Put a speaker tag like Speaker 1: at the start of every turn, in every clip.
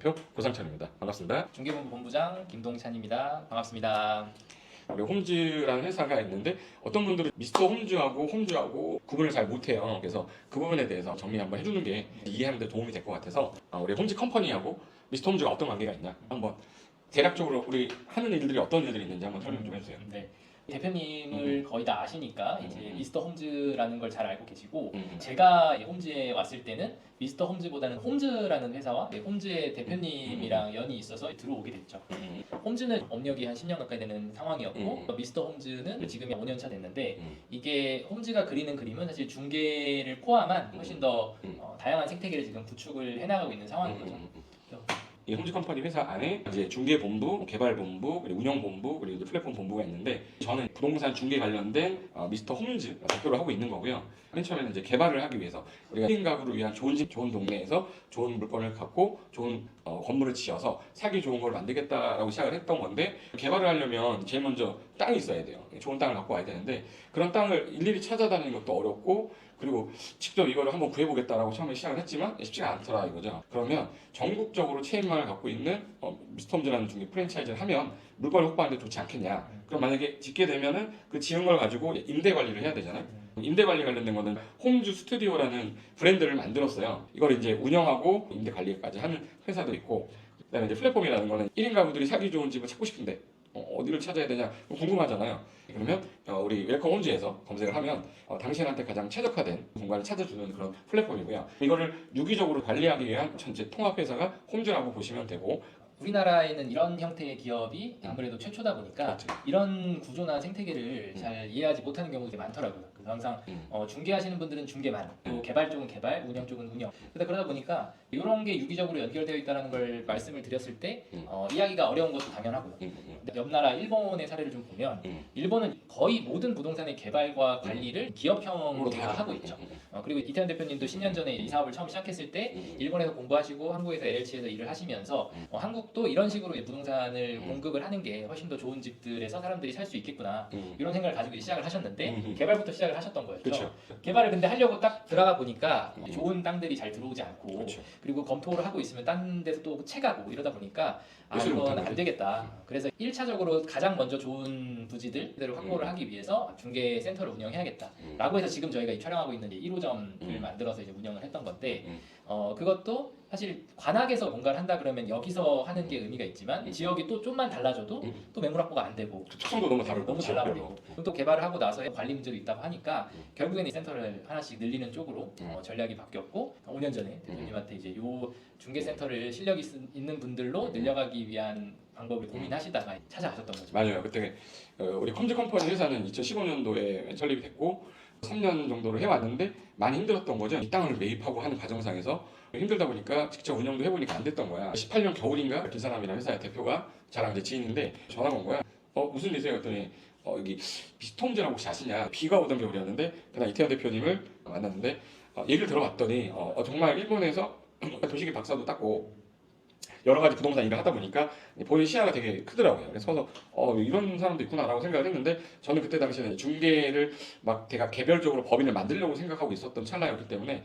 Speaker 1: 대표 고상철입니다. 반갑습니다.
Speaker 2: 중개본부 본부장 김동찬입니다. 반갑습니다.
Speaker 1: 우리 홈즈라는 회사가 있는데 어떤 분들은 미스터 홈즈하고 구분을 잘 못해요. 그래서 그 부분에 대해서 정리 한번 해주는 게 이해하는 데 도움이 될 것 같아서 우리 홈즈 컴퍼니하고 미스터 홈즈가 어떤 관계가 있냐 한번 대략적으로 우리 하는 일들이 어떤 일들이 있는지 한번 설명 좀 해주세요.
Speaker 2: 네. 대표님을 거의 다 아시니까 이제 미스터 홈즈라는 걸 잘 알고 계시고 제가 홈즈에 왔을 때는 미스터 홈즈보다는 홈즈라는 회사와 홈즈의 대표님이랑 연이 있어서 들어오게 됐죠. 홈즈는 업력이 한 10년 가까이 되는 상황이었고 미스터 홈즈는 지금 5년 차 됐는데 이게 홈즈가 그리는 그림은 사실 중개를 포함한 훨씬 더 다양한 생태계를 지금 구축을 해나가고 있는 상황인 거죠.
Speaker 1: 이 홈즈 컴퍼니 회사 안에 이제 중개본부, 개발본부, 그리고 운영본부, 그리고 플랫폼 본부가 있는데 저는 부동산 중개 관련된 미스터 홈즈 대표를 하고 있는 거고요. 맨 처음에는 이제 개발을 하기 위해서 우리가 1인 가구를 위한 좋은 집, 좋은 동네에서 좋은 물건을 갖고 좋은 건물을 지어서 살기 좋은 걸 만들겠다라고 시작을 했던 건데 개발을 하려면 제일 먼저 땅이 있어야 돼요. 좋은 땅을 갖고 와야 되는데 그런 땅을 일일이 찾아다니는 것도 어렵고 그리고 직접 이거를 한번 구해보겠다라고 처음에 시작을 했지만 쉽지가 않더라 이거죠. 그러면 전국적으로 체인만을 갖고 있는 미스터 홈즈라는 중개 프랜차이즈를 하면 물건을 확보하는 데 좋지 않겠냐. 그럼 만약에 짓게 되면은 그 지은 걸 가지고 임대 관리를 해야 되잖아요. 임대 관리 관련된 거는 홈즈 스튜디오라는 브랜드를 만들었어요. 이걸 이제 운영하고 임대 관리까지 하는 회사도 있고 그다음에 이제 플랫폼이라는 거는 1인 가구들이 살기 좋은 집을 찾고 싶은데 어디를 찾아야 되냐 궁금하잖아요. 그러면 우리 웰컴 홈즈에서 검색을 하면 당신한테 가장 최적화된 공간을 찾아주는 그런 플랫폼이고요. 이거를 유기적으로 관리하기 위한 전체 통합회사가 홈즈라고 보시면 되고
Speaker 2: 우리나라에는 이런 형태의 기업이 아무래도 최초다 보니까
Speaker 1: 그렇죠.
Speaker 2: 이런 구조나 생태계를 잘 이해하지 못하는 경우가 많더라고요. 그래서 항상 중개하시는 분들은 중개만, 또 개발 쪽은 개발, 운영 쪽은 운영. 그러다 보니까 이런 게 유기적으로 연결되어 있다는 걸 말씀을 드렸을 때 이야기가 어려운 것도 당연하고요. 옆 나라 일본의 사례를 좀 보면 일본은 거의 모든 부동산의 개발과 관리를 기업형으로 다 하고 있죠. 그리고 이태현 대표님도 10년 전에 이 사업을 처음 시작했을 때 일본에서 공부하시고 한국에서 LLC에서 일을 하시면서 한국도 이런 식으로 부동산을 공급을 하는 게 훨씬 더 좋은 집들에서 사람들이 살 수 있겠구나 이런 생각을 가지고 시작을 하셨는데 개발부터 시작을 하셨던 거였죠.
Speaker 1: 그렇죠.
Speaker 2: 개발을 근데 하려고 딱 들어가 보니까 좋은 땅들이 잘 들어오지 않고
Speaker 1: 그렇죠.
Speaker 2: 그리고 검토를 하고 있으면 딴 데서 또 채가고 이러다 보니까 이건 안 되겠다. 그래서 1차적으로 가장 먼저 좋은 부지들을 확보를 하기 위해서 중개 센터를 운영해야겠다. 라고 해서 지금 저희가 촬영하고 있는 1호점을 만들어서 이제 운영을 했던 건데 그것도 사실 관악에서 뭔가를 한다 그러면 여기서 하는 게 의미가 있지만 지역이 또 좀만 달라져도 또 매물 확보가 안 되고
Speaker 1: 특성도 너무 다르고
Speaker 2: 너무 달라버리고 또 개발을 하고 나서 관리 문제도 있다고 하니까 결국에는 이 센터를 하나씩 늘리는 쪽으로 전략이 바뀌었고 5년 전에 대표님한테 이제 요 중개센터를 실력 있는 분들로 늘려가기 위한 방법을 고민하시다가 찾아가셨던 거죠.
Speaker 1: 맞아요. 그때 우리 홈즈 컴퍼니 회사는 2015년도에 설립이 됐고 3년 정도를 해왔는데 많이 힘들었던 거죠. 이 땅을 매입하고 하는 과정상에서 힘들다 보니까 직접 운영도 해보니까 안 됐던 거야. 18년 겨울인가 김사람이라는 회사의 대표가 저랑 이제 지인인데 전화가 온 거야. 무슨 일이세요? 했더니 여기 미스터 홈즈라고 혹시 아시냐? 비가 오던 겨울이었는데 그날 이태원 대표님을 만났는데 얘기를 들어봤더니 정말 일본에서 도시계 박사도 땄고 여러 가지 부동산 일을 하다 보니까 본인 시야가 되게 크더라고요. 그래서 이런 사람도 있구나라고 생각을 했는데 저는 그때 당시에는 중개를 막 제가 개별적으로 법인을 만들려고 생각하고 있었던 찰나였기 때문에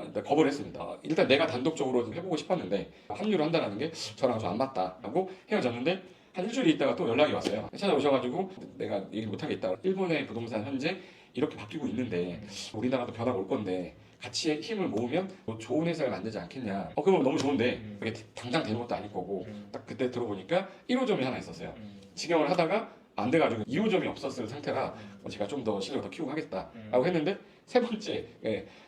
Speaker 1: 일단 거부를 했습니다. 일단 내가 단독적으로 좀 해보고 싶었는데 합류를 한다는 게 저랑 좀 안 맞다 하고 헤어졌는데 한 일주일 있다가 또 연락이 왔어요. 찾아오셔가지고 내가 얘기를 못하겠다. 일본의 부동산 현재 이렇게 바뀌고 있는데 우리나라도 변화가 올 건데 같이 힘을 모으면 뭐 좋은 회사를 만들지 않겠냐. 그러면 너무 좋은데 그게 당장 되는 것도 아닐 거고 딱 그때 들어보니까 1호점이 하나 있었어요. 직영을 하다가 안 돼가지고 2호점이 없었을 상태라 제가 좀 더 실력을 더 키우고 하겠다라고 했는데 세 번째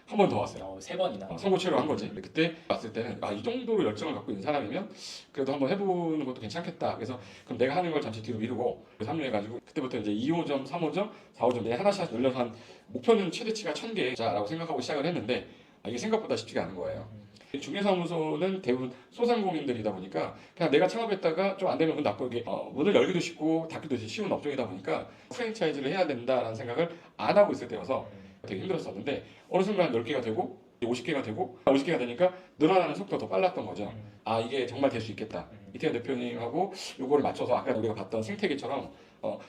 Speaker 1: 한 번 더 왔어요.
Speaker 2: 3번이나
Speaker 1: 선고 치료를 한 거지. 그때 봤을 때는 이 정도로 열정을 갖고 있는 사람이면 그래도 한번 해보는 것도 괜찮겠다. 그래서 그럼 내가 하는 걸 잠시 뒤로 미루고 합류해가지고 그때부터 이제 2호점, 3호점, 4호점 내 하나씩 늘려서 한 목표는 최대치가 1000개자라고 생각하고 시작을 했는데 이게 생각보다 쉽지가 않은 거예요. 중개사무소는 대부분 소상공인들이다 보니까 그냥 내가 창업했다가 좀 안 되면 문 닫고 이게 문을 열기도 쉽고 닫기도 쉬운 업종이다 보니까 프랜차이즈를 해야 된다라는 생각을 안 하고 있을 때여서 되게 힘들었었는데 어느 순간 10개가 되고 50개가 되고 50개가 되니까 늘어나는 속도가 더 빨랐던 거죠. 이게 정말 될 수 있겠다. 이태원 대표님하고 요거를 맞춰서 아까 우리가 봤던 생태계처럼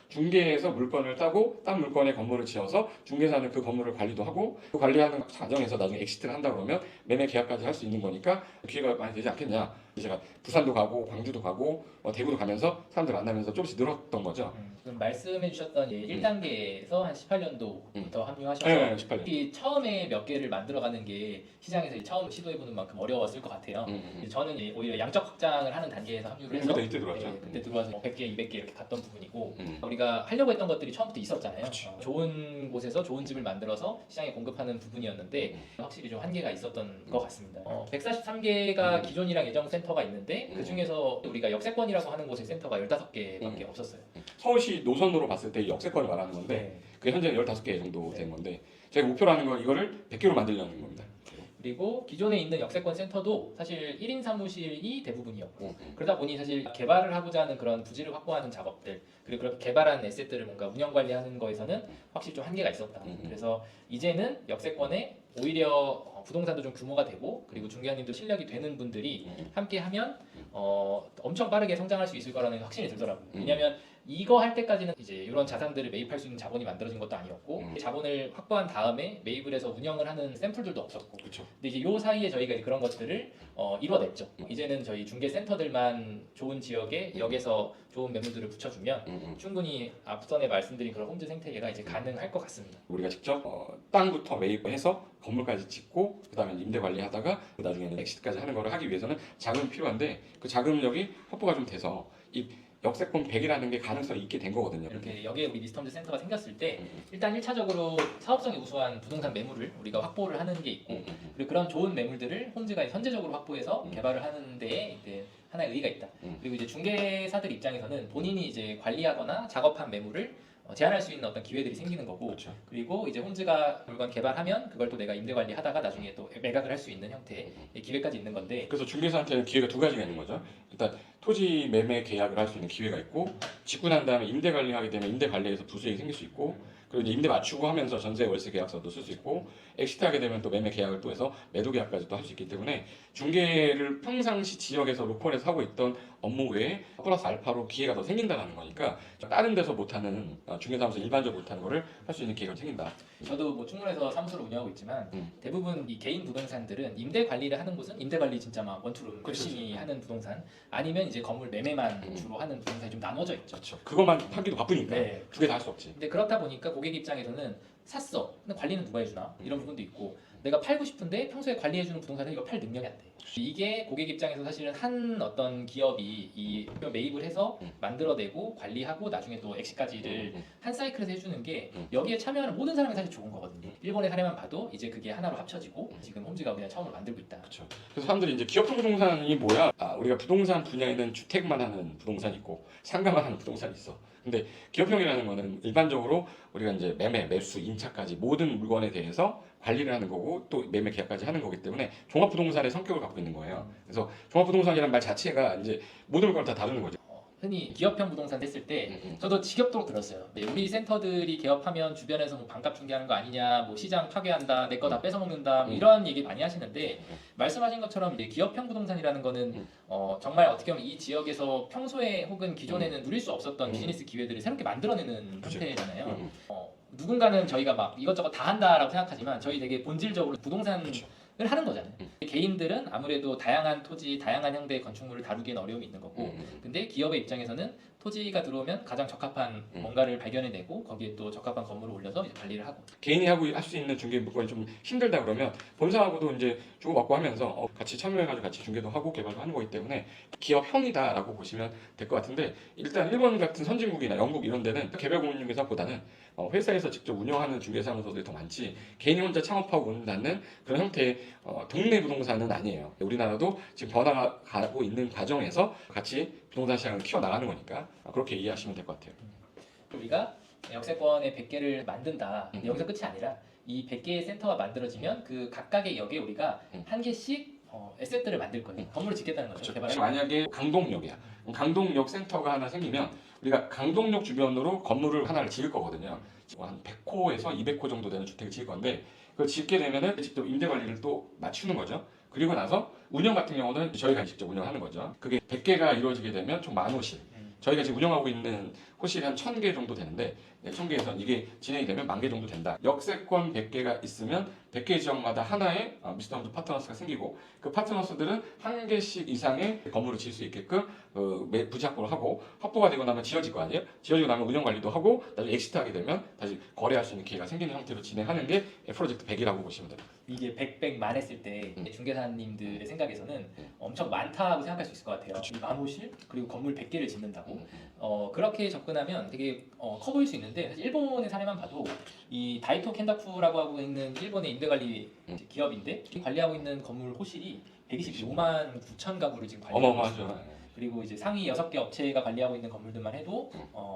Speaker 1: 중개에서 물건을 따고 딴 물건에 건물을 지어서 중개사는 그 건물을 관리도 하고 그 관리하는 과정에서 나중에 엑시트를 한다 그러면 매매 계약까지 할 수 있는 거니까 기회가 많이 되지 않겠냐. 제가 부산도 가고 광주도 가고 대구도 가면서 사람들 만나면서 조금씩 늘었던 거죠.
Speaker 2: 그럼 말씀해주셨던 1단계에서 한 18년도부터 합류하셔서
Speaker 1: 네, 18년.
Speaker 2: 특히 처음에 몇 개를 만들어가는 게 시장에서 처음 시도해보는 만큼 어려웠을 것 같아요. 저는 오히려 양적 확장을 하는 단계에서 합류를 해서
Speaker 1: 이때 들어왔죠.
Speaker 2: 네, 그때 들어와서 100개, 200개 이렇게 갔던 부분이고 우리가 하려고 했던 것들이 처음부터 있었잖아요. 좋은 곳에서 좋은 집을 만들어서 시장에 공급하는 부분이었는데 확실히 좀 한계가 있었던 것 같습니다. 143개가 기존이랑 예정 센터가 있는데 그 중에서 우리가 역세권이라고 하는 곳의 센터가 15개밖에 없었어요.
Speaker 1: 서울시 노선으로 봤을 때 역세권을 말하는 건데 그게 현재는 15개 정도 된 건데 저희가 목표로 하는 건 이거를 100개로 만들려는 겁니다.
Speaker 2: 그리고 기존에 있는 역세권 센터도 사실 1인 사무실이 대부분이었고 그러다 보니 사실 개발을 하고자 하는 그런 부지를 확보하는 작업들 그리고 그렇게 개발한 에셋들을 뭔가 운영 관리하는 거에서는 확실히 좀 한계가 있었다. 그래서 이제는 역세권에 오히려 부동산도 좀 규모가 되고 그리고 중개사님도 실력이 되는 분들이 함께 하면 엄청 빠르게 성장할 수 있을 거라는 확신이 들더라고요. 왜냐하면 이거 할 때까지는 이제 이런 자산들을 매입할 수 있는 자본이 만들어진 것도 아니었고 자본을 확보한 다음에 매입을 해서 운영을 하는 샘플들도 없었고
Speaker 1: 그렇죠.
Speaker 2: 근데 이제 요 사이에 저희가 이제 그런 것들을 이뤄냈죠. 이제는 저희 중개 센터들만 좋은 지역에 역에서 좋은 매물들을 붙여주면 충분히 앞전에 말씀드린 그런 홈즈 생태계가 이제 가능할 것 같습니다.
Speaker 1: 우리가 직접 땅부터 매입해서 건물까지 짓고 그다음에 임대 관리하다가 나중에는 엑시트까지 하는 거를 하기 위해서는 자금이 필요한데 그 자금력이 확보가 좀 돼서 이 역세권 100이라는 게 가능성이 있게 된 거거든요.
Speaker 2: 이렇게 여기에 우리 미스터홈즈 센터가 생겼을 때 일단 1차적으로 사업성이 우수한 부동산 매물을 우리가 확보를 하는 게 있고 그리고 그런 좋은 매물들을 홈즈가 현재적으로 확보해서 개발을 하는 데에 이제 하나의 의의가 있다. 그리고 이제 중개사들 입장에서는 본인이 이제 관리하거나 작업한 매물을 제한할 수 있는 어떤 기회들이 생기는 거고
Speaker 1: 그렇죠.
Speaker 2: 그리고 이제 홈즈가 물건 개발하면 그걸 또 내가 임대 관리하다가 나중에 또 매각을 할 수 있는 형태의 기회까지 있는 건데
Speaker 1: 그래서 중개사한테는 기회가 두 가지가 있는 거죠. 일단 토지 매매 계약을 할 수 있는 기회가 있고 짓고 난 다음에 임대 관리하게 되면 임대 관리에서 부수익이 생길 수 있고 그리고 이제 임대 맞추고 하면서 전세 월세 계약서도 쓸 수 있고 엑시트하게 되면 또 매매 계약을 또 해서 매도 계약까지 또 할 수 있기 때문에 중개를 평상시 지역에서 로컬에서 하고 있던 업무 외에 플러스 알파로 기회가 더 생긴다는 거니까 다른 데서 못하는 중개사무소 일반적으로 못하는 거를 할 수 있는 기회가 생긴다.
Speaker 2: 저도 뭐 충무에서 사무소를 운영하고 있지만 대부분 이 개인 부동산들은 임대 관리를 하는 곳은 임대 관리 진짜 막 원투룸 열심히 하는 부동산 아니면 이제 건물 매매만 주로 하는 부동산이 좀 나눠져 있죠.
Speaker 1: 그렇죠. 그것만 하기도 바쁘니까
Speaker 2: 네.
Speaker 1: 두 개 다 할 수 없지.
Speaker 2: 근데 그렇다 보니까 고객 입장에서는 샀어. 근데 관리는 누가 해주나? 이런 부분도 있고 내가 팔고 싶은데 평소에 관리해주는 부동산을 이거 팔 능력이 안 돼. 이게 고객 입장에서 사실은 한 어떤 기업이 이 매입을 해서 만들어내고 관리하고 나중에 또 엑시까지를 한 사이클에서 해주는 게 여기에 참여하는 모든 사람이 사실 좋은 거거든요. 일본의 사례만 봐도 이제 그게 하나로 합쳐지고 지금 홈즈가 그냥 처음으로 만들고 있다.
Speaker 1: 그렇죠. 그래서 사람들이 이제 기업형 부동산이 뭐야? 우리가 부동산 분야에는 주택만 하는 부동산이 있고 상가만 하는 부동산이 있어. 근데 기업형이라는 거는 일반적으로 우리가 이제 매매, 매수, 임차까지 모든 물건에 대해서 관리를 하는 거고 또 매매 계약까지 하는 거기 때문에 종합부동산의 성격을 갖고 있는 거예요. 그래서 종합부동산이라는 말 자체가 이제 모든 걸 다 다루는 거죠.
Speaker 2: 흔히 기업형 부동산 했을 때 저도 지겹도록 들었어요. 우리 센터들이 개업하면 주변에서 뭐 반값 중개하는 거 아니냐, 뭐 시장 파괴한다, 내 거 다 뺏어먹는다 뭐 이런 얘기 많이 하시는데 말씀하신 것처럼 이제 기업형 부동산이라는 거는 정말 어떻게 보면 이 지역에서 평소에 혹은 기존에는 누릴 수 없었던 비즈니스 기회들을 새롭게 만들어내는 형태잖아요. 누군가는 저희가 막 이것저것 다 한다라고 생각하지만 저희 되게 본질적으로 부동산을 하는 거잖아요. 개인들은 아무래도 다양한 토지, 다양한 형태의 건축물을 다루기에는 어려움이 있는 거고 근데 기업의 입장에서는 토지가 들어오면 가장 적합한 뭔가를 발견해내고 거기에 또 적합한 건물을 올려서 이제 관리를 하고
Speaker 1: 개인이 하고 할 수 있는 중개 물건이 좀 힘들다 그러면 본사하고도 이제 주고받고 하면서 같이 참여해가지고 같이 중개도 하고 개발도 하는 거기 때문에 기업형이다라고 보시면 될 것 같은데 일단 일본 같은 선진국이나 영국 이런 데는 개별 공인중개사보다는 회사에서 직접 운영하는 중개사무소들이 더 많지 개인이 혼자 창업하고 운영하는 그런 형태의 동네 부동산은 아니에요. 우리나라도 지금 변화가고 있는 과정에서 같이 부동산 시장을 키워나가는 거니까 그렇게 이해하시면 될 것 같아요.
Speaker 2: 우리가 역세권의 100개를 만든다. 여기서 끝이 아니라 이 100개의 센터가 만들어지면 그 각각의 역에 우리가 한 개씩 에셋들을 만들 거예요. 건물을 짓겠다는 거죠.
Speaker 1: 그렇죠. 만약에 강동역이야. 그럼 강동역 센터가 하나 생기면 우리가 강동역 주변으로 건물을 하나를 지을 거거든요. 한 100호에서 200호 정도 되는 주택을 지을 건데 그걸 짓게 되면은 직접 임대 관리를 또 맞추는 거죠. 그리고 나서 운영 같은 경우는 저희가 직접 운영하는 거죠. 그게 100개가 이루어지게 되면 총 10,000호실. 저희가 지금 운영하고 있는 호실이 한 1000개 정도 되는데 1000개에서 이게 진행이 되면 10,000개 정도 된다. 역세권 100개가 있으면 100개 지역마다 하나의 미스터 홈즈 파트너스가 생기고 그 파트너스들은 한 개씩 이상의 건물을 지을 수 있게끔 부지 확보를 하고 확보가 되고 나면 지어질 거 아니에요? 지어지고 나면 운영 관리도 하고 나중에 엑시트하게 되면 다시 거래할 수 있는 기회가 생기는 형태로 진행하는 게 프로젝트 100이라고 보시면 됩니다.
Speaker 2: 이게 100만 했을 때 중개사님들의 생각에서는 엄청 많다고 생각할 수 있을 것 같아요. 이 만호실 그리고 건물 100개를 짓는다고 그렇게 접근하면 되게 커 보일 수 있는데 사실 일본의 사례만 봐도 이 다이토 켄다쿠라고 하고 있는 일본의 임대관리 기업인데 관리하고 있는 건물 호실이 125만 9천 가구를 지금 관리하고 있어요.
Speaker 1: 어마어마하죠.
Speaker 2: 그리고 이제 상위 6개 업체가 관리하고 있는 건물들만 해도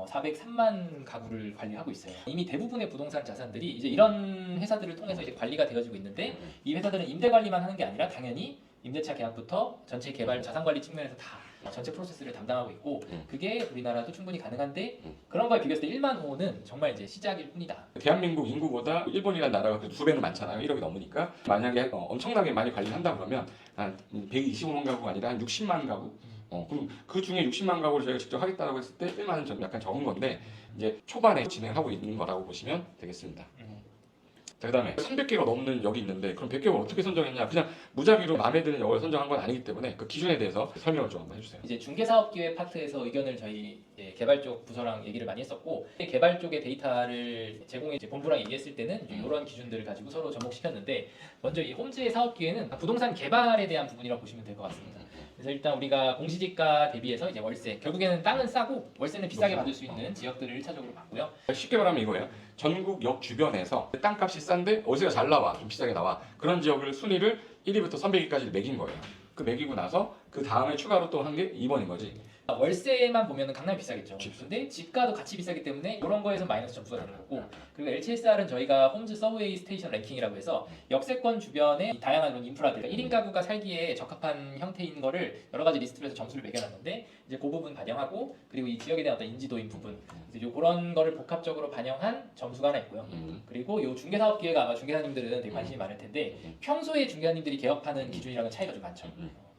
Speaker 2: 403만 가구를 관리하고 있어요. 이미 대부분의 부동산 자산들이 이제 이런 회사들을 통해서 이제 관리가 되어지고 있는데 이 회사들은 임대 관리만 하는 게 아니라 당연히 임대차 계약부터 전체 개발 자산 관리 측면에서 다 전체 프로세스를 담당하고 있고 그게 우리나라도 충분히 가능한데 그런 거에 비교했을 때 1만 호는 정말 이제 시작일 뿐이다.
Speaker 1: 대한민국 인구보다 일본이라는 나라가 그래도 2배는 많잖아요. 1억이 넘으니까 만약에 엄청나게 많이 관리한다 그러면 한 125만 가구가 아니라 한 60만 가구 그럼 그 중에 60만 가구를 저희가 직접 하겠다고 했을 때 1만은 좀 약간 적은 건데 이제 초반에 진행하고 있는 거라고 보시면 되겠습니다. 자, 그다음에 300개가 넘는 역이 있는데 그럼 100개를 어떻게 선정했냐? 그냥 무작위로 마음에 드는 역을 선정한 건 아니기 때문에 그 기준에 대해서 설명을 좀 한번 해주세요.
Speaker 2: 이제 중개사업기획 파트에서 의견을 저희 개발 쪽 부서랑 얘기를 많이 했었고 개발 쪽의 데이터를 제공해 이제 본부랑 얘기했을 때는 이런 기준들을 가지고 서로 접목시켰는데 먼저 이 홈즈의 사업기획은 부동산 개발에 대한 부분이라고 보시면 될 것 같습니다. 그래서 일단 우리가 공시지가 대비해서 이제 월세 결국에는 땅은 싸고 월세는 비싸게 받을 수 있는 지역들을 1차적으로 봤고요.
Speaker 1: 쉽게 말하면 이거예요. 전국 역 주변에서 땅값이 싼데 월세가 잘 나와, 좀 비싸게 나와. 그런 지역을 순위를 1위부터 300위까지 매긴 거예요. 그 매기고 나서 그 다음에 추가로 또 한 게 2번인 거지.
Speaker 2: 월세만 보면은 강남이 비싸겠죠. 근데 집가도 같이 비싸기 때문에 이런 거에서 마이너스 점수가 되는 거고 그리고 LCSR은 저희가 홈즈 서브웨이 스테이션 랭킹이라고 해서 역세권 주변에 다양한 이런 인프라들 1인 가구가 살기에 적합한 형태인 거를 여러 가지 리스트로 해서 점수를 매겨놨는데 이제 그 부분 반영하고 그리고 이 지역에 대한 어떤 인지도인 부분 그래서 그런 거를 복합적으로 반영한 점수가 하나 있고요. 그리고 요 중개사업 기회가 아마 중개사님들은 되게 관심이 많을 텐데 평소에 중개사님들이 개업하는 기준이랑은 차이가 좀 많죠.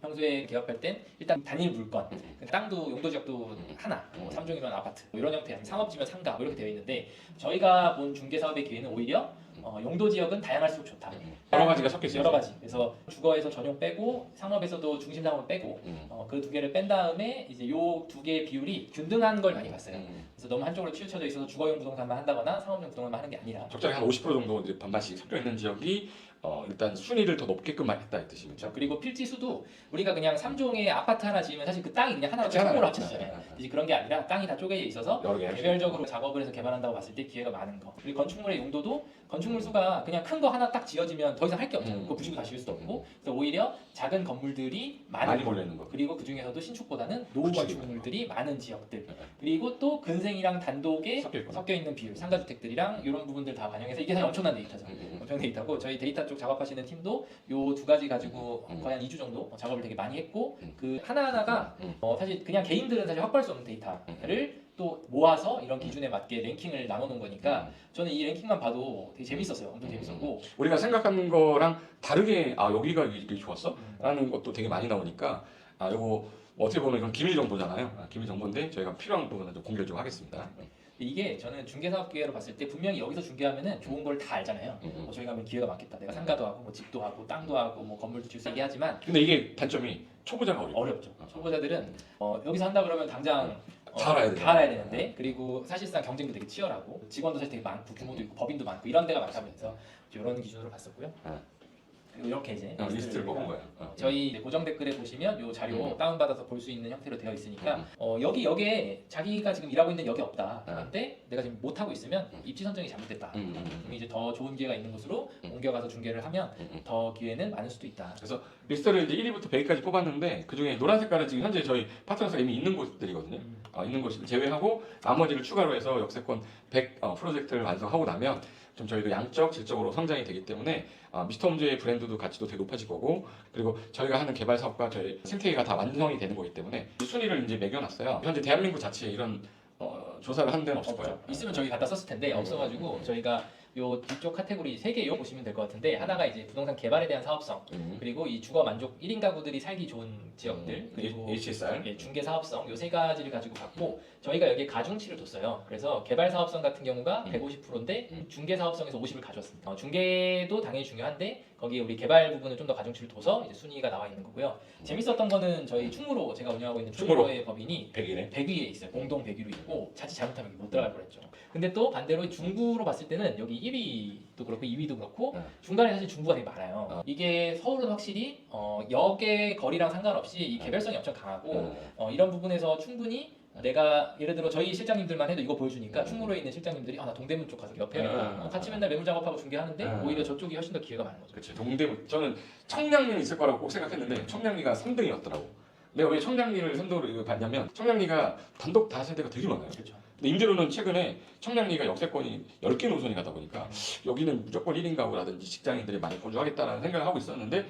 Speaker 2: 평소에 개업할 땐 일단 단일 물건, 땅도 용도 지역도 하나, 3종이면 아파트 이런 형태, 상업지면 상가 이렇게 되어 있는데 저희가 본 중개사업의 기회는 오히려 용도 지역은 다양할수록 좋다.
Speaker 1: 여러 가지가 섞여 있어요.
Speaker 2: 여러 가지. 그래서 주거에서 전용 빼고 상업에서도 중심 상업을 빼고 그 두 개를 뺀 다음에 이제 요 두 개의 비율이 균등한 걸 많이 봤어요. 그래서 너무 한쪽으로 치우쳐져 있어서 주거용 부동산만 한다거나 상업용 부동산만 하는 게 아니라
Speaker 1: 적절히 한 50% 정도 이제 반반씩 섞여 있는 지역이 일단 순위를 더 높게끔만 했다 이 뜻이죠.
Speaker 2: 그렇죠. 그리고 필지 수도 우리가 그냥 3종의 아파트 하나 지으면 사실 그 땅이 그냥 하나로
Speaker 1: 그치, 하나예요.
Speaker 2: 총으로 합쳤잖아요. 이제 그런 게 아니라 땅이 다 쪼개져 있어서
Speaker 1: 여러 개
Speaker 2: 개별적으로 작업을 해서 개발한다고 봤을 때 기회가 많은 거. 그리고 건축물의 용도도 건축물 수가 그냥 큰 거 하나 딱 지어지면 더 이상 할 게 없잖아요. 그거 부시고 다 지을 수도 없고. 그래서 오히려 작은 건물들이
Speaker 1: 많이 몰려 있는 거.
Speaker 2: 그리고 그 중에서도 신축보다는 노후
Speaker 1: 그치.
Speaker 2: 건축물들이 많은 지역들. 그리고 또 근생이랑 단독에 섞여 있는 비율, 상가주택들이랑 이런 부분들 다 반영해서 이게 사실 엄청난 데이터죠. 엄청난 데이터고 저희 데이터 쪽 작업하시는 팀도 요 두 가지 가지고 거의 한 2주 정도 작업을 되게 많이 했고 그 하나하나가 사실 그냥 개인들은 사실 확보할 수 없는 데이터를 또 모아서 이런 기준에 맞게 랭킹을 나눠놓은 거니까 저는 이 랭킹만 봐도 되게 재밌었어요. 엄청 재밌었고
Speaker 1: 우리가 생각하는 거랑 다르게 여기가 이게 좋았어? 라는 것도 되게 많이 나오니까 이거 어떻게 보면 이건 기밀 정보잖아요. 기밀 정보인데 저희가 필요한 부분은 좀 공개를 좀 하겠습니다.
Speaker 2: 이게 저는 중개사업 기회로 봤을 때 분명히 여기서 중개하면은 좋은 걸 다 알잖아요. 저희가 하면 기회가 많겠다. 내가 상가도 하고 뭐 집도 하고 땅도 하고 뭐 건물도 지을 수 있게 하지만
Speaker 1: 근데 이게 단점이 초보자가
Speaker 2: 어렵죠. 초보자들은 여기서 한다 그러면 당장
Speaker 1: 다 알아야
Speaker 2: 다 알아야 되는데 그리고 사실상 경쟁도 되게 치열하고 직원도 사실 되게 많고 규모도 있고 법인도 많고 이런 데가 많다 보면서 이런 기준으로 봤었고요. 그리고 이렇게 이제
Speaker 1: 리스트를 뽑은 거예요.
Speaker 2: 저희 고정 댓글에 보시면 이 자료 다운받아서 볼 수 있는 형태로 되어 있으니까 여기에 자기가 지금 일하고 있는 역이 없다. 근데 내가 지금 못 하고 있으면 입지 선정이 잘못됐다. 그럼 이제 더 좋은 기회가 있는 곳으로 옮겨가서 중개를 하면 더 기회는 많을 수도 있다.
Speaker 1: 그래서 리스트를 이제 1위부터 100위까지 뽑았는데 그 중에 노란 색깔은 지금 현재 저희 파트너가 이미 있는 곳들이거든요. 있는 곳을 제외하고 나머지를 추가로 해서 역세권 100 프로젝트를 완성하고 나면 좀 저희도 양적, 질적으로 성장이 되기 때문에 미스터 홈즈의 브랜드도 가치도 되게 높아질 거고 그리고 저희가 하는 개발 사업과 저희 생태계가 다 완성이 되는 거기 때문에 이 순위를 이제 매겨놨어요. 현재 대한민국 자체에 이런 조사를 하는 데는 없을 거예요.
Speaker 2: 있으면 저희 갖다 썼을 텐데 없어가지고 저희가 요 뒤쪽 카테고리 3개요 보시면 될 것 같은데 하나가 이제 부동산 개발에 대한 사업성 그리고 이 주거 만족 1인 가구들이 살기 좋은 지역들 그리고
Speaker 1: HSR
Speaker 2: 예, 중개 사업성 요 세 가지를 가지고 봤고 저희가 여기에 가중치를 뒀어요. 그래서 개발 사업성 같은 경우가 150%인데 중개 사업성에서 50을 가져왔습니다. 중개도 당연히 중요한데 거기에 우리 개발 부분을 좀 더 가중치를 둬서 이제 순위가 나와 있는 거고요. 재밌었던 거는 저희 충무로 제가 운영하고 있는 충무로의 법인이
Speaker 1: 100일에
Speaker 2: 100위에 있어요. 공동 100위로 있고 자칫 잘못하면 못 들어갈 뻔했죠. 근데 또 반대로 중구로 봤을 때는 여기 1위도 그렇고 2위도 그렇고 중간에 사실 중구가 되게 많아요. 이게 서울은 확실히 역의 거리랑 상관없이 이 개별성이 엄청 강하고 이런 부분에서 충분히 내가 예를 들어 저희 실장님들만 해도 이거 보여주니까 충무로에 있는 실장님들이 나 동대문 쪽 가서 옆에 같이 맨날 매물 작업하고 중개하는데 오히려 저쪽이 훨씬 더 기회가 많은 거죠.
Speaker 1: 그렇죠. 동대문 저는 청량리는 있을 거라고 꼭 생각했는데 청량리가 3등이었더라고. 내가 왜 청량리를 3등으로 봤냐면 청량리가 단독 다세대가 되게 많아요.
Speaker 2: 그렇죠.
Speaker 1: 근데 임대료는 최근에 청량리가 역세권이 10개 노선이 가다 보니까 여기는 무조건 1인 가구라든지 직장인들이 많이 거주하겠다라는 생각을 하고 있었는데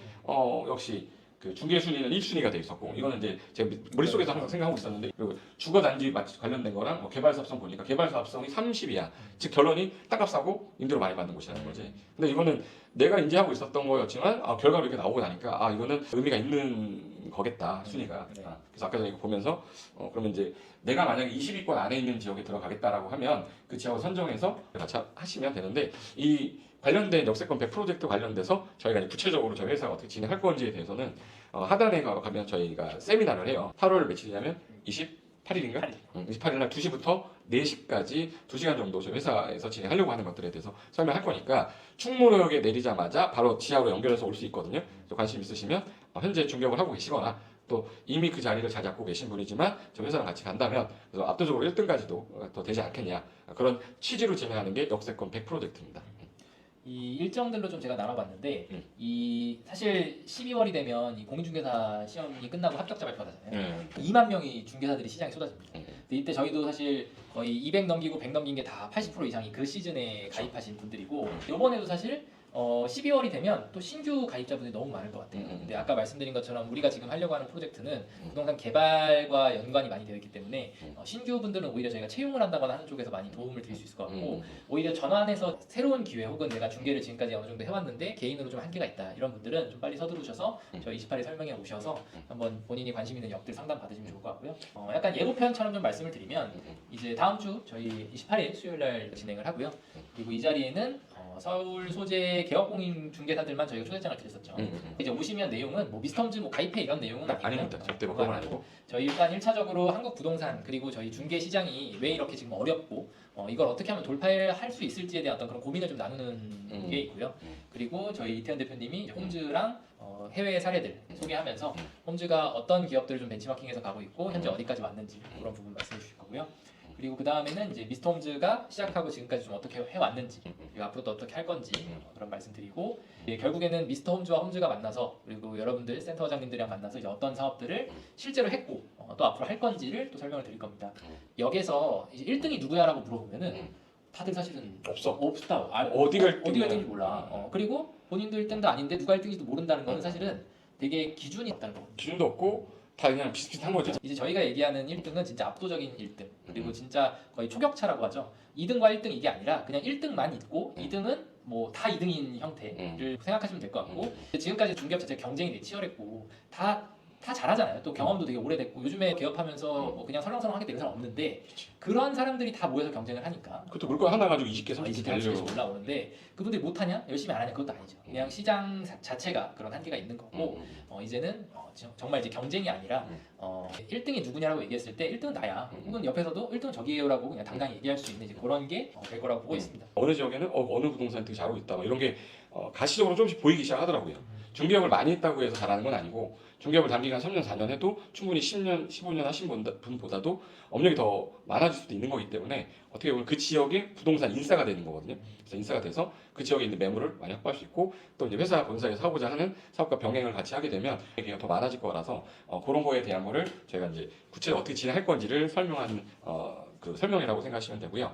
Speaker 1: 역시 그 중개 순위는 1순위가 돼 있었고 이거는 이제 제 머릿속에서 항상 생각하고 있었는데 그리고 주거 단지 관련된 거랑 뭐 개발 사업성 보니까 개발 사업성이 30이야. 즉 결론이 땅값 싸고 임대료 많이 받는 곳이라는 거지. 근데 이거는 내가 인지하고 있었던 거였지만 결과로 이렇게 나오고 나니까 이거는 의미가 있는 거겠다 순위가. 그래서 아까 전에 이거 보면서 그러면 이제 내가 만약에 20위권 안에 있는 지역에 들어가겠다라고 하면 그 지역을 선정해서 같이 하시면 되는데 이 관련된 역세권 100 프로젝트 관련돼서 저희가 이제 구체적으로 저희 회사가 어떻게 진행할 건지에 대해서는 하단에 가면 저희가 세미나를 해요. 8월 며칠이냐면 28일인가? 28일 날 2시부터 4시까지 2시간 정도 저희 회사에서 진행하려고 하는 것들에 대해서 설명할 거니까 충무로역에 내리자마자 바로 지하로 연결해서 올 수 있거든요. 관심 있으시면 현재 중개업을 하고 계시거나 또 이미 그 자리를 잘 잡고 계신 분이지만 저 회사랑 같이 간다면 그래서 압도적으로 1등까지도 더 되지 않겠냐 그런 취지로 진행하는 게 역세권 100 프로젝트입니다.
Speaker 2: 이 일정들로 좀 제가 나눠봤는데 이 사실 12월이 되면 이 공인중개사 시험이 끝나고 합격자 발표가 나잖아요. 2만 명이 중개사들이 시장에 쏟아집니다. 근데 이때 저희도 사실 거의 200 넘기고 100 넘긴 게 다 80% 이상이 그 시즌에 가입하신 분들이고 이번에도 사실 12월이 되면 또 신규 가입자분들이 너무 많을 것 같아요. 근데 아까 말씀드린 것처럼 우리가 지금 하려고 하는 프로젝트는 부동산 개발과 연관이 많이 되어 있기 때문에 신규 분들은 오히려 저희가 채용을 한다거나 하는 쪽에서 많이 도움을 드릴 수 있을 것 같고 오히려 전환해서 새로운 기회 혹은 내가 중개를 지금까지 어느 정도 해왔는데 개인으로 좀 한계가 있다 이런 분들은 좀 빨리 서두르셔서 저희 28일 설명회 오셔서 한번 본인이 관심 있는 역들 상담 받으시면 좋을 것 같고요. 약간 예고편처럼 좀 말씀을 드리면 이제 다음 주 저희 28일 수요일 날 진행을 하고요. 그리고 이 자리에는 서울 소재 개업공인 중개사들만 저희가 초대장을 드렸었죠. 이제 오시면 내용은 뭐 미스텀즈 뭐 가입해 이런 내용은
Speaker 1: 아닙니다. 절대 그건 아니고
Speaker 2: 저희 일단 1차적으로 한국 부동산 그리고 저희 중개 시장이 왜 이렇게 지금 어렵고 이걸 어떻게 하면 돌파할 수 있을지에 대한 어떤 그런 고민을 좀 나누는 게 있고요. 그리고 저희 이태현 대표님이 이제 홈즈랑 해외 사례들 소개하면서 홈즈가 어떤 기업들을 좀 벤치마킹해서 가고 있고 현재 어디까지 왔는지 그런 부분 말씀해 주실 거고요. 그리고 그 다음에는 이제 미스터 홈즈가 시작하고 지금까지 좀 어떻게 해왔는지 그리고 앞으로도 어떻게 할 건지 그런 말씀드리고 결국에는 미스터 홈즈와 홈즈가 만나서 그리고 여러분들 센터장님들이랑 만나서 이제 어떤 사업들을 실제로 했고 또 앞으로 할 건지를 또 설명을 드릴 겁니다. 여기서 이제 1등이 누구야라고 물어보면은 다들 사실은 없다.
Speaker 1: 어디가
Speaker 2: 어디가 1등인지 몰라. 그리고 본인도 1등도 아닌데 누가 1등인지도 모른다는 거는 사실은 되게 기준이 있다는 거거든요.
Speaker 1: 기준도 없고 다 그냥 비슷비슷한 거죠.
Speaker 2: 이제 저희가 얘기하는 1등은 진짜 압도적인 1등 그리고 진짜 거의 초격차라고 하죠. 2등과 1등 이게 아니라 그냥 1등만 있고 2등은 뭐 다 2등인 형태를 생각하시면 될 것 같고 지금까지 중개업 자체 경쟁이 되게 치열했고 다 잘하잖아요. 또 경험도 되게 오래됐고 요즘에 개업하면서 뭐 그냥 설렁설렁하게 되는 사람 없는데 그런 사람들이 다 모여서 경쟁을 하니까
Speaker 1: 그것도 물건 하나 가지고 20개 30개
Speaker 2: 20개
Speaker 1: 달려고
Speaker 2: 올라오는데 그분들이 못하냐? 열심히 안 하냐? 그것도 아니죠. 그냥 시장 자체가 그런 한계가 있는 거고 이제는 정말 이제 경쟁이 아니라 1등이 누구냐라고 얘기했을 때 1등은 나야 혹은 옆에서도 1등은 저기예요라고 그냥 당당히 얘기할 수 있는 이제 그런 게 될 거라고 보고 있습니다.
Speaker 1: 어느 지역에는 어느 부동산이 되게 잘하고 있다 막 이런 게 가시적으로 조금씩 보이기 시작하더라고요. 중개업을 많이 했다고 해서 잘하는 건 아니고 중개업을 단기간 3년 4년 해도 충분히 10년 15년 하신 분보다도 업력이 더 많아질 수도 있는 거기 때문에 어떻게 보면 그 지역의 부동산 인싸가 되는 거거든요. 그래서 인싸가 돼서 그 지역에 있는 매물을 많이 확보할 수 있고 또 이제 회사 본사에서 하고자 하는 사업과 병행을 같이 하게 되면 기회가 더 많아질 거라서 그런 거에 대한 거를 저희가 이제 구체적으로 어떻게 진행할 건지를 설명하는 그 설명이라고 생각하시면 되고요.